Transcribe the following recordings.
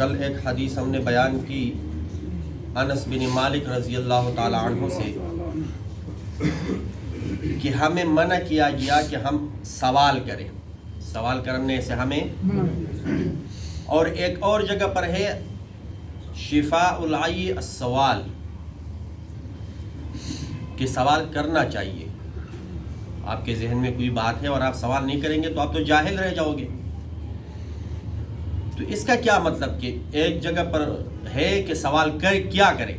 کل ایک حدیث ہم نے بیان کی انس بن مالک رضی اللہ تعالی عنہ سے کہ ہمیں منع کیا گیا کہ ہم سوال کریں، سوال کرنے سے ہمیں، اور ایک اور جگہ پر ہے شفاء العی السوال کہ سوال کرنا چاہیے۔ آپ کے ذہن میں کوئی بات ہے اور آپ سوال نہیں کریں گے تو آپ تو جاہل رہ جاؤ گے۔ تو اس کا کیا مطلب کہ ایک جگہ پر ہے کہ سوال کیا کرے،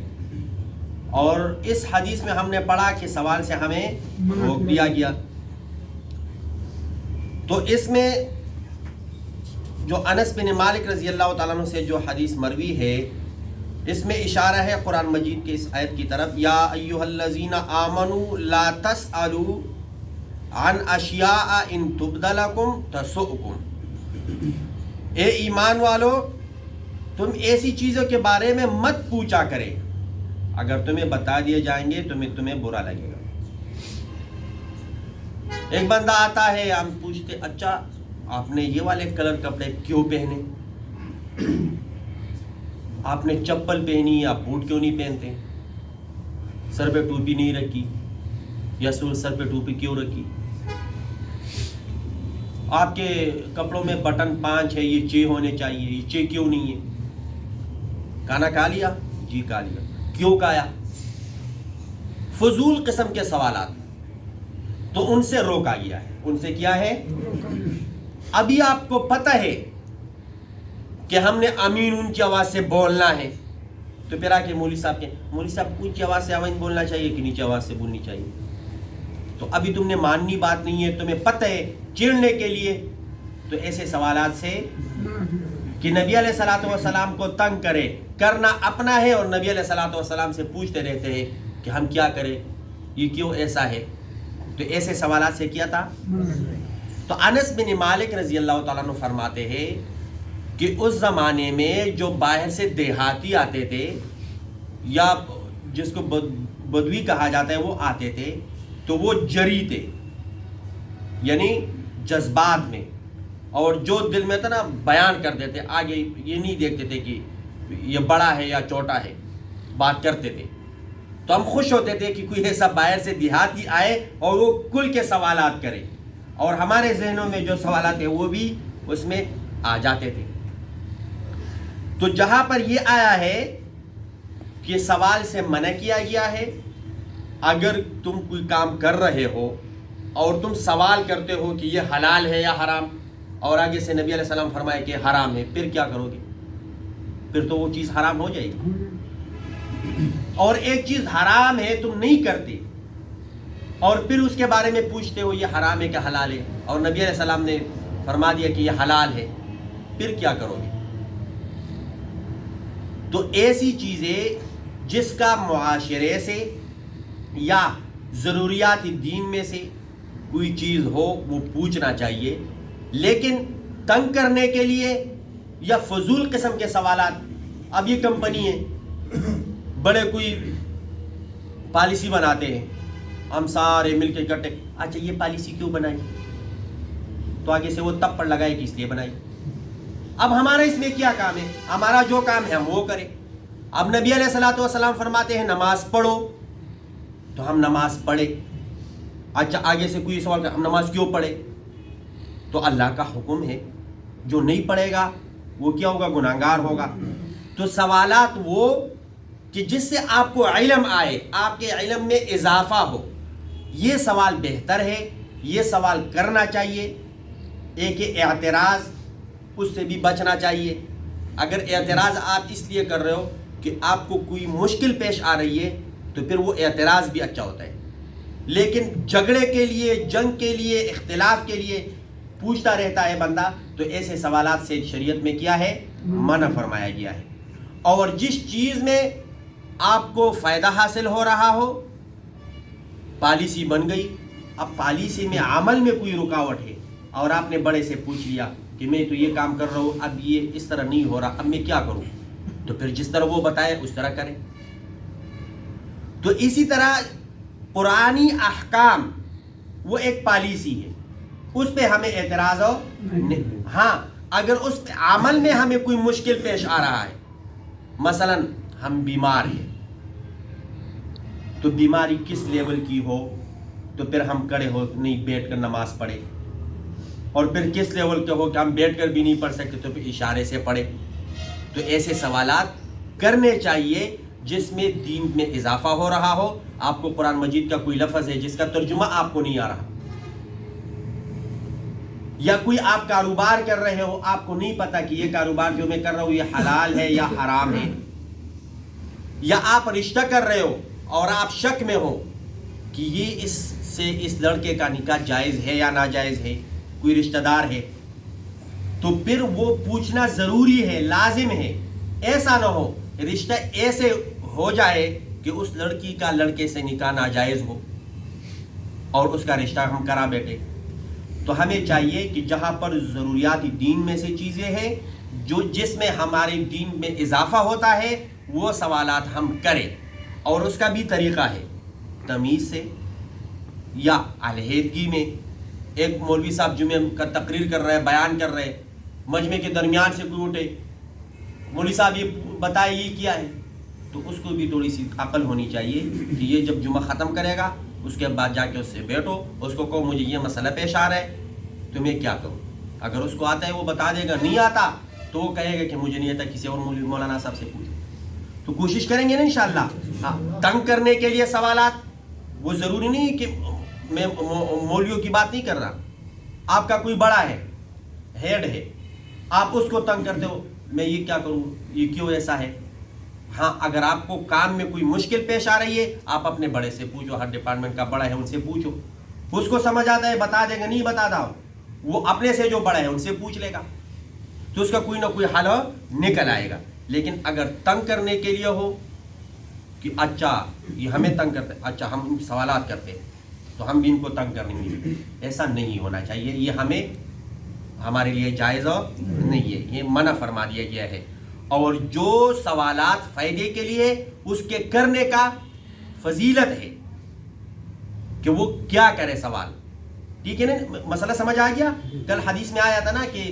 اور اس حدیث میں ہم نے پڑھا کہ سوال سے ہمیں روک دیا گیا۔ تو اس میں جو انس بن مالک رضی اللہ تعالیٰ عنہ سے جو حدیث مروی ہے، اس میں اشارہ ہے قرآن مجید کے اس آیت کی طرف، یا ایھا الذین آمنوا لا تسألوا عن اشیاء ان تبد لکم تسؤکم۔ اے ایمان والو، تم ایسی چیزوں کے بارے میں مت پوچھا کرے، اگر تمہیں بتا دیے جائیں گے تمہیں برا لگے گا۔ ایک بندہ آتا ہے، ہم پوچھتے اچھا آپ نے یہ والے کلر کپڑے کیوں پہنے، آپ نے چپل پہنی، آپ بوٹ کیوں نہیں پہنتے، سر پہ ٹوپی نہیں رکھی، یا سر پہ ٹوپی کیوں رکھی، آپ کے کپڑوں میں بٹن 5 ہے، یہ 6 ہونے چاہیے، یہ 6 کیوں نہیں ہے، کھانا کھا لیا، جی کھا لیا، کیوں کھایا، فضول قسم کے سوالات، تو ان سے روکا گیا ہے۔ ان سے کیا ہے؟ ابھی آپ کو پتہ ہے کہ ہم نے امین اونچی آواز سے بولنا ہے، تو پھر آ کے مولوی صاحب اونچی آواز سے آمین بولنا چاہیے کہ نیچی آواز سے بولنی چاہیے؟ تو ابھی تم نے ماننی بات نہیں ہے، تمہیں پتہ ہے چڑھنے کے لیے، تو ایسے سوالات سے کہ نبی علیہ الصلوۃ والسلام کو تنگ کرنا اپنا ہے، اور نبی علیہ الصلوۃ والسلام سے پوچھتے رہتے ہیں کہ ہم کیا کریں، یہ کیوں ایسا ہے، تو ایسے سوالات سے کیا تھا۔ تو انس بن مالک رضی اللہ تعالیٰ عنہ فرماتے ہیں کہ اس زمانے میں جو باہر سے دیہاتی آتے تھے، یا جس کو بدوی کہا جاتا ہے، وہ آتے تھے، تو وہ جری تھے، یعنی جذبات میں، اور جو دل میں تھا نا بیان کر دیتے، آگے یہ نہیں دیکھتے تھے کہ یہ بڑا ہے یا چھوٹا ہے، بات کرتے تھے۔ تو ہم خوش ہوتے تھے کہ کوئی ایسا باہر سے دیہاتی آئے اور وہ کل کے سوالات کرے، اور ہمارے ذہنوں میں جو سوالات ہیں وہ بھی اس میں آ جاتے تھے۔ تو جہاں پر یہ آیا ہے کہ سوال سے منع کیا گیا ہے، اگر تم کوئی کام کر رہے ہو اور تم سوال کرتے ہو کہ یہ حلال ہے یا حرام، اور آگے سے نبی علیہ السلام فرمائے کہ حرام ہے، پھر کیا کرو گے؟ پھر تو وہ چیز حرام ہو جائے گی۔ اور ایک چیز حرام ہے تم نہیں کرتے، اور پھر اس کے بارے میں پوچھتے ہو یہ حرام ہے کہ حلال ہے، اور نبی علیہ السلام نے فرما دیا کہ یہ حلال ہے، پھر کیا کرو گے؟ تو ایسی چیزیں جس کا معاشرے سے یا ضروریات دین میں سے کوئی چیز ہو وہ پوچھنا چاہیے، لیکن تنگ کرنے کے لیے یا فضول قسم کے سوالات، اب یہ کمپنی ہے، بڑے کوئی پالیسی بناتے ہیں، ہم سارے مل کے اکٹھے، اچھا یہ پالیسی کیوں بنائی، تو آگے سے وہ تپڑ لگائے کہ اس لیے بنائی۔ اب ہمارا اس میں کیا کام ہے؟ ہمارا جو کام ہے ہم وہ کریں۔ اب نبی علیہ الصلوۃ والسلام فرماتے ہیں نماز پڑھو، تو ہم نماز پڑھے۔ اچھا آگے سے کوئی سوال کرے ہم نماز کیوں پڑھے، تو اللہ کا حکم ہے، جو نہیں پڑھے گا وہ کیا ہوگا؟ گناہگار ہوگا۔ تو سوالات وہ کہ جس سے آپ کو علم آئے، آپ کے علم میں اضافہ ہو، یہ سوال بہتر ہے، یہ سوال کرنا چاہیے۔ ایک اعتراض، اس سے بھی بچنا چاہیے۔ اگر اعتراض آپ اس لیے کر رہے ہو کہ آپ کو کوئی مشکل پیش آ رہی ہے، تو پھر وہ اعتراض بھی اچھا ہوتا ہے، لیکن جھگڑے کے لیے، جنگ کے لیے، اختلاف کے لیے پوچھتا رہتا ہے بندہ، تو ایسے سوالات سے شریعت میں کیا ہے؟ منع فرمایا گیا ہے۔ اور جس چیز میں آپ کو فائدہ حاصل ہو رہا ہو، پالیسی بن گئی، اب پالیسی میں عمل میں کوئی رکاوٹ ہے، اور آپ نے بڑے سے پوچھ لیا کہ میں تو یہ کام کر رہا ہوں، اب یہ اس طرح نہیں ہو رہا، اب میں کیا کروں، تو پھر جس طرح وہ بتائے اس طرح کریں۔ تو اسی طرح قرآنی احکام وہ ایک پالیسی ہے، اس پہ ہمیں اعتراض ہو، ہاں اگر اس عمل میں ہمیں کوئی مشکل پیش آ رہا ہے، مثلا ہم بیمار ہیں، تو بیماری کس لیول کی ہو تو پھر ہم کھڑے ہو نہیں بیٹھ کر نماز پڑھے، اور پھر کس لیول کے ہو کہ ہم بیٹھ کر بھی نہیں پڑھ سکتے تو پھر اشارے سے پڑھے. تو ایسے سوالات کرنے چاہیے جس میں دین میں اضافہ ہو رہا ہو. آپ کو قرآن مجید کا کوئی لفظ ہے جس کا ترجمہ آپ کو نہیں آ رہا، یا کوئی آپ کاروبار کر رہے ہو، آپ کو نہیں پتا کہ یہ کاروبار جو میں کر رہا ہوں یہ حلال ہے یا حرام ہے، یا آپ رشتہ کر رہے ہو اور آپ شک میں ہو کہ یہ اس لڑکے کا نکاح جائز ہے یا ناجائز ہے، کوئی رشتہ دار ہے، تو پھر وہ پوچھنا ضروری ہے، لازم ہے. ایسا نہ ہو رشتہ ایسے ہو جائے کہ اس لڑکی کا لڑکے سے نکاح ناجائز ہو اور اس کا رشتہ ہم کرا بیٹھے. تو ہمیں چاہیے کہ جہاں پر ضروریات دین میں سے چیزیں ہیں جس میں ہمارے دین میں اضافہ ہوتا ہے وہ سوالات ہم کریں، اور اس کا بھی طریقہ ہے تمیز سے یا علیحدگی میں. ایک مولوی صاحب جمعہ کا تقریر کر رہے، بیان کر رہے، مجمع کے درمیان سے کوئی اٹھے، مولوی صاحب یہ بتائے یہ کیا ہے، تو اس کو بھی تھوڑی سی عقل ہونی چاہیے کہ یہ جب جمعہ ختم کرے گا اس کے بعد جا کے اس سے بیٹھو، اس کو کہو مجھے یہ مسئلہ پیش آ رہا ہے تو میں کیا کروں. اگر اس کو آتا ہے وہ بتا دے گا، نہیں آتا تو وہ کہے گا کہ مجھے نہیں آتا، کسی اور مولانا صاحب سے پوچھو. تو کوشش کریں گے نا انشاءاللہ. تنگ کرنے کے لیے سوالات وہ ضروری نہیں کہ میں مولویوں کی بات نہیں کر رہا. آپ کا کوئی بڑا ہے، ہیڈ ہے، آپ اس کو تنگ کرتے ہو میں یہ کیا کروں، یہ کیوں ایسا ہے. ہاں اگر آپ کو کام میں کوئی مشکل پیش آ رہی ہے آپ اپنے بڑے سے پوچھو، ہر ڈپارٹمنٹ کا بڑا ہے ان سے پوچھو، اس کو سمجھ آتا ہے بتا دے گا، نہیں بتاتا وہ اپنے سے جو بڑا ہے ان سے پوچھ لے گا، تو اس کا کوئی نہ کوئی حل نکل آئے گا. لیکن اگر تنگ کرنے کے لیے ہو کہ اچھا یہ ہمیں تنگ کرتے، اچھا ہم سوالات کرتے تو ہم بھی ان کو تنگ کریں گے، ایسا نہیں ہونا چاہیے. یہ ہمارے لیے جائز نہیں ہے، یہ منع فرما دیا گیا ہے. اور جو سوالات فائدے کے لیے اس کے کرنے کا فضیلت ہے کہ وہ کیا کرے سوال. ٹھیک ہے نا، مسئلہ سمجھ آ گیا. کل حدیث میں آیا تھا نا کہ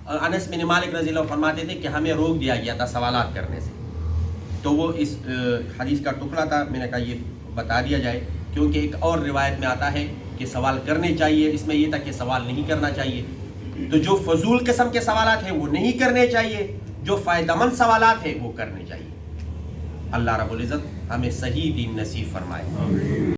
انس بن مالک رضی اللہ عنہ فرماتے تھے کہ ہمیں روک دیا گیا تھا سوالات کرنے سے. تو وہ اس حدیث کا ٹکڑا تھا، میں نے کہا یہ بتا دیا جائے، کیونکہ ایک اور روایت میں آتا ہے کہ سوال کرنے چاہیے، اس میں یہ تھا کہ سوال نہیں کرنا چاہیے. تو جو فضول قسم کے سوالات ہیں وہ نہیں کرنے چاہیے، جو فائدہ مند سوالات ہیں وہ کرنے چاہیے. اللہ رب العزت ہمیں صحیح دین نصیب فرمائے.